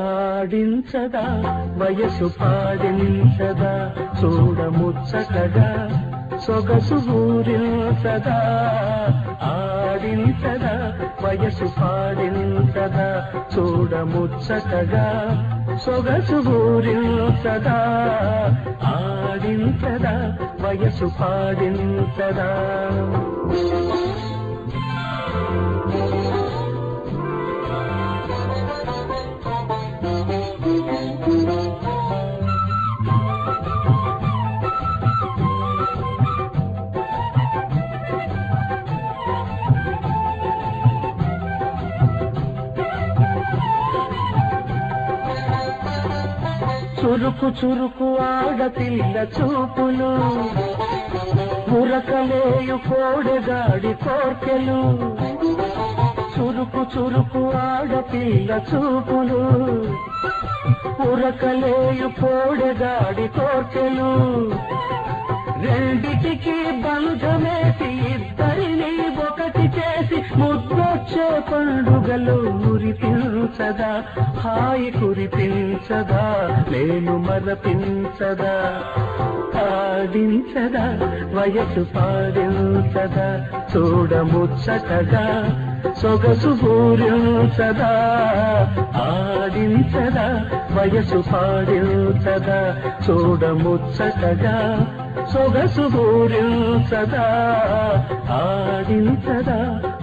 ఆడించదా వయసు పాడించదా చూడముచ్చటగా సొగసు ఊరించదా ఆడించదా వయసు పాడించదా చూడముచ్చటగా సొగసు ఊరించదా ఆడించదా వయసు పాడించదా చురుకు చురుకు ఆడపిల్ల చూపులు ఉరకలేయు కోడెగాడి కోర్కెలు చురుకు చురుకు ఆడపిల్ల చూపులు ఉరకలేయు కోడెగాడి కోర్కెలు రెండిటికి బంధమేసి ఇద్దరిని ఒకటి చేసి ముద్దొచ్చే పండుగలు మురిపించదా హాయి కురిపించదా నేను మరపించదా ఆడించదా వయసు పాడించదా చూడముచ్చటగా సొగసు పూరించదా ఆడించదా వయసు పాడించదా చూడముచ్చటగా సొగసు పూరించదా ఆడించదా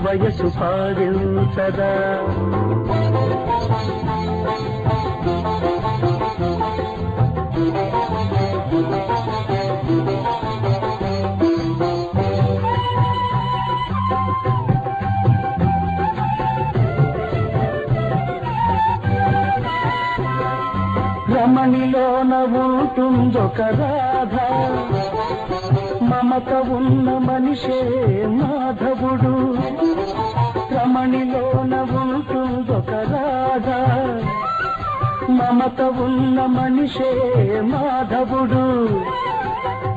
వయసు పాడించదా రమణిలోన ఉంటుందొక రాధ మమత ఉన్న మనిషే మాధవుడు రమణిలోన ఉంటుందొక రాధ మమత ఉన్న మనిషే మాధవుడు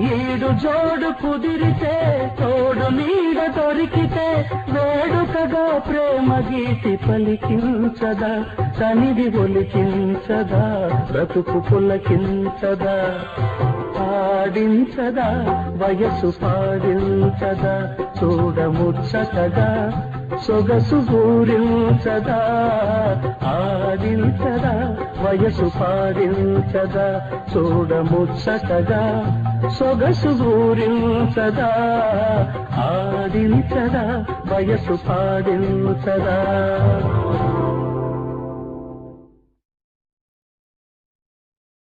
ఈడు జోడు కుదిరితే తోడు నీడ దొరికితే వేడుకగా ప్రేమ గీతి పలికించదా సనిధి ఒలికించదా బ్రతుకు పులకించదా ఆడించదా వయసు పాడించదా చూడముచ్చటగా సొగసు పూరించదా ఆడించదా వయసు పాడించదా చూడముచ్చటగా సొగసు పూరించదా ఆడించదా వయసు పాడించదా